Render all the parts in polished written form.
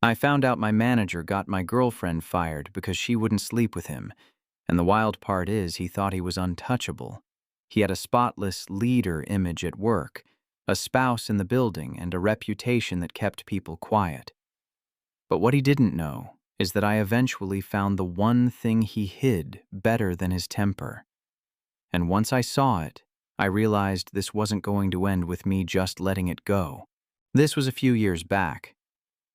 I found out my manager got my girlfriend fired because she wouldn't sleep with him, and the wild part is he thought he was untouchable. He had a spotless leader image at work, a spouse in the building, and a reputation that kept people quiet. But what he didn't know is that I eventually found the one thing he hid better than his temper. And once I saw it, I realized this wasn't going to end with me just letting it go. This was a few years back.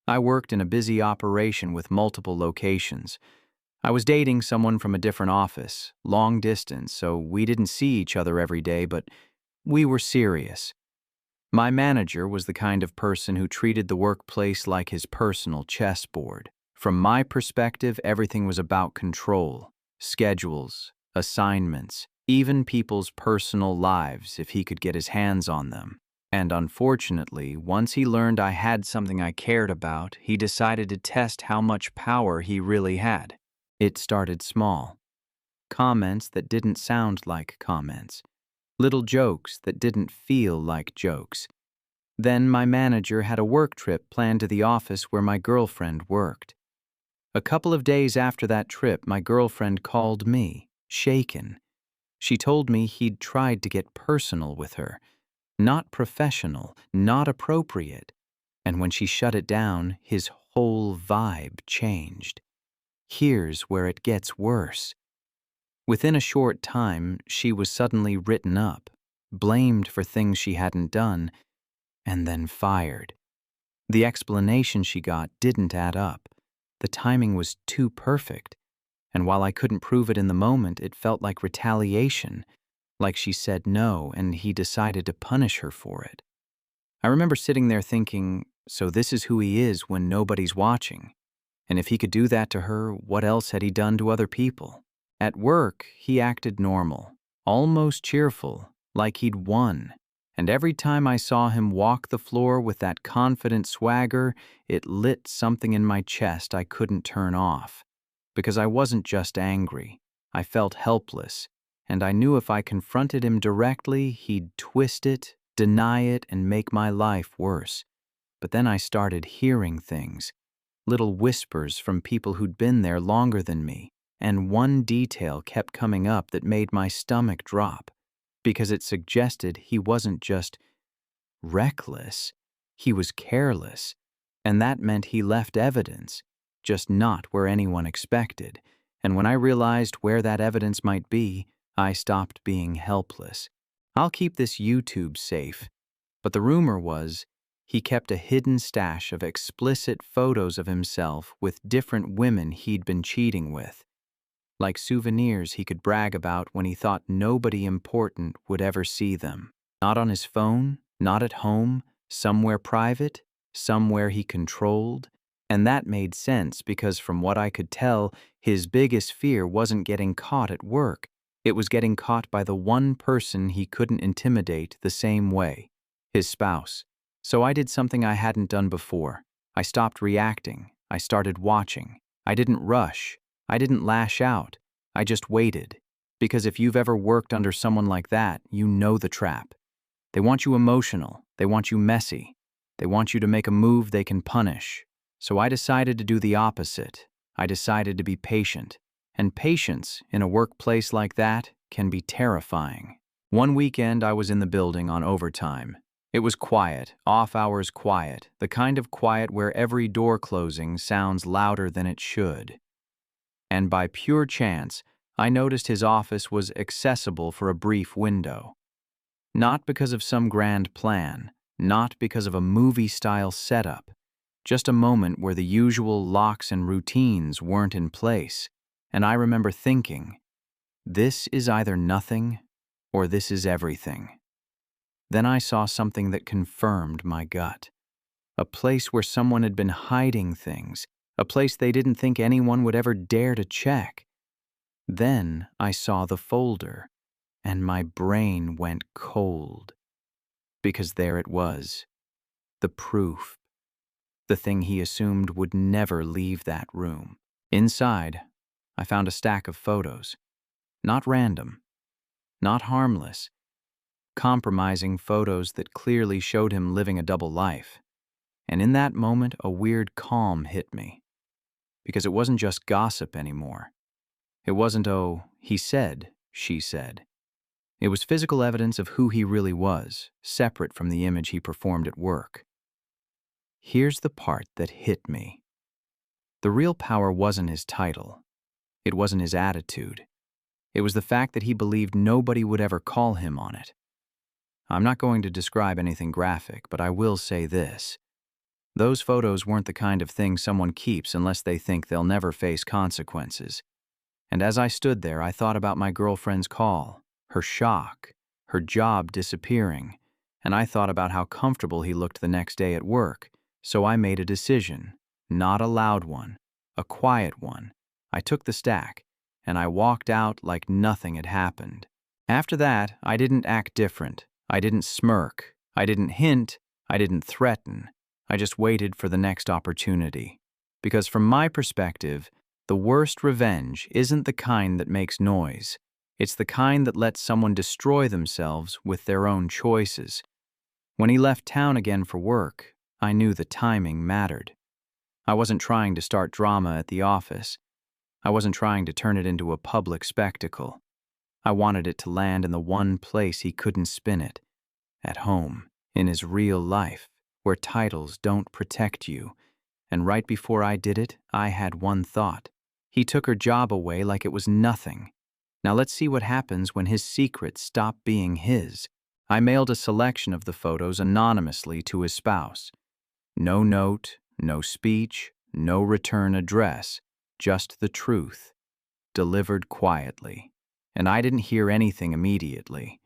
I worked in a busy operation with multiple locations. I was dating someone from a different office, long distance, so we didn't see each other every day, but we were serious. My manager was the kind of person who treated the workplace like his personal chessboard. From my perspective, everything was about control, schedules, assignments, even people's personal lives if he could get his hands on them. And unfortunately, once he learned I had something I cared about, he decided to test how much power he really had. It started small. Comments that didn't sound like comments. Little jokes that didn't feel like jokes. Then my manager had a work trip planned to the office where my girlfriend worked. A couple of days after that trip, my girlfriend called me, shaken. She told me he'd tried to get personal with her. Not professional, not appropriate. And when she shut it down, his whole vibe changed. Here's where it gets worse. Within a short time, she was suddenly written up, blamed for things she hadn't done, and then fired. The explanation she got didn't add up. The timing was too perfect. And while I couldn't prove it in the moment, it felt like retaliation. Like she said no, and he decided to punish her for it. I remember sitting there thinking, so this is who he is when nobody's watching. And if he could do that to her, what else had he done to other people? At work, he acted normal, almost cheerful, like he'd won. And every time I saw him walk the floor with that confident swagger, it lit something in my chest I couldn't turn off. Because I wasn't just angry, I felt helpless. And I knew if I confronted him directly, he'd twist it, deny it, and make my life worse. But then I started hearing things, little whispers from people who'd been there longer than me, and one detail kept coming up that made my stomach drop, because it suggested he wasn't just reckless, he was careless, and that meant he left evidence, just not where anyone expected. And when I realized where that evidence might be, I stopped being helpless. I'll keep this YouTube safe, but the rumor was he kept a hidden stash of explicit photos of himself with different women he'd been cheating with, like souvenirs he could brag about when he thought nobody important would ever see them. Not on his phone, not at home, somewhere private, somewhere he controlled. And that made sense because from what I could tell, his biggest fear wasn't getting caught at work. It was getting caught by the one person he couldn't intimidate the same way, his spouse. So I did something I hadn't done before. I stopped reacting. I started watching. I didn't rush. I didn't lash out. I just waited. Because if you've ever worked under someone like that, you know the trap. They want you emotional. They want you messy. They want you to make a move they can punish. So I decided to do the opposite. I decided to be patient. And patience in a workplace like that can be terrifying. One weekend I was in the building on overtime. It was quiet, off-hours quiet, the kind of quiet where every door closing sounds louder than it should. And by pure chance, I noticed his office was accessible for a brief window. Not because of some grand plan, not because of a movie-style setup, just a moment where the usual locks and routines weren't in place. And I remember thinking, this is either nothing or this is everything. Then I saw something that confirmed my gut. A place where someone had been hiding things, a place they didn't think anyone would ever dare to check. Then I saw the folder, and my brain went cold. Because there it was, the proof, the thing he assumed would never leave that room. Inside, I found a stack of photos. Not random, not harmless, compromising photos that clearly showed him living a double life. And in that moment, a weird calm hit me. Because it wasn't just gossip anymore. It wasn't, oh, he said, she said. It was physical evidence of who he really was, separate from the image he performed at work. Here's the part that hit me. The real power wasn't his title. It wasn't his attitude. It was the fact that he believed nobody would ever call him on it. I'm not going to describe anything graphic, but I will say this. Those photos weren't the kind of thing someone keeps unless they think they'll never face consequences. And as I stood there, I thought about my girlfriend's call, her shock, her job disappearing, and I thought about how comfortable he looked the next day at work. So I made a decision, not a loud one, a quiet one. I took the stack, and I walked out like nothing had happened. After that, I didn't act different. I didn't smirk. I didn't hint. I didn't threaten. I just waited for the next opportunity. Because from my perspective, the worst revenge isn't the kind that makes noise. It's the kind that lets someone destroy themselves with their own choices. When he left town again for work, I knew the timing mattered. I wasn't trying to start drama at the office. I wasn't trying to turn it into a public spectacle. I wanted it to land in the one place he couldn't spin it, at home, in his real life, where titles don't protect you. And right before I did it, I had one thought. He took her job away like it was nothing. Now let's see what happens when his secrets stop being his. I mailed a selection of the photos anonymously to his spouse. No note, no speech, no return address, just the truth, delivered quietly. And I didn't hear anything immediately.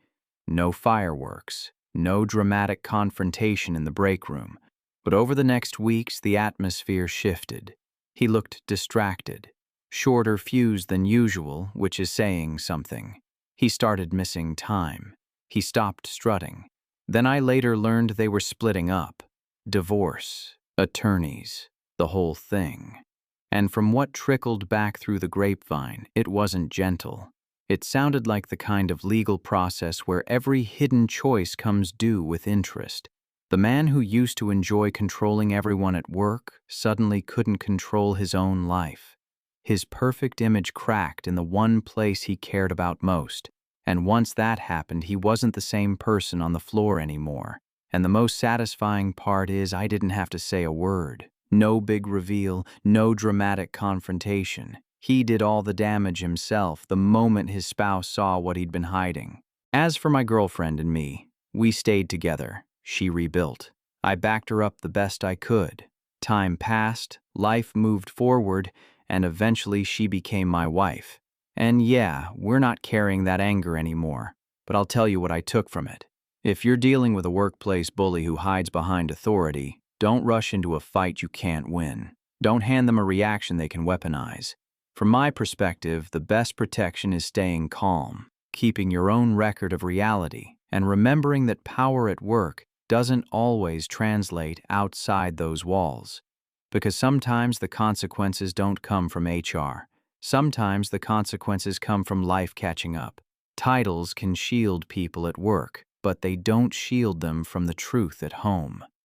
No fireworks, no dramatic confrontation in the break room. But over the next weeks, the atmosphere shifted. He looked distracted, shorter fuse than usual, which is saying something. He started missing time. He stopped strutting. Then I later learned they were splitting up. Divorce, attorneys, the whole thing. And from what trickled back through the grapevine, it wasn't gentle. It sounded like the kind of legal process where every hidden choice comes due with interest. The man who used to enjoy controlling everyone at work suddenly couldn't control his own life. His perfect image cracked in the one place he cared about most. And once that happened, he wasn't the same person on the floor anymore. And the most satisfying part is I didn't have to say a word. No big reveal, no dramatic confrontation. He did all the damage himself the moment his spouse saw what he'd been hiding. As for my girlfriend and me, we stayed together. She rebuilt. I backed her up the best I could. Time passed, life moved forward, and eventually she became my wife. And yeah, we're not carrying that anger anymore, but I'll tell you what I took from it. If you're dealing with a workplace bully who hides behind authority, don't rush into a fight you can't win. Don't hand them a reaction they can weaponize. From my perspective, the best protection is staying calm, keeping your own record of reality, and remembering that power at work doesn't always translate outside those walls. Because sometimes the consequences don't come from HR. Sometimes the consequences come from life catching up. Titles can shield people at work, but they don't shield them from the truth at home.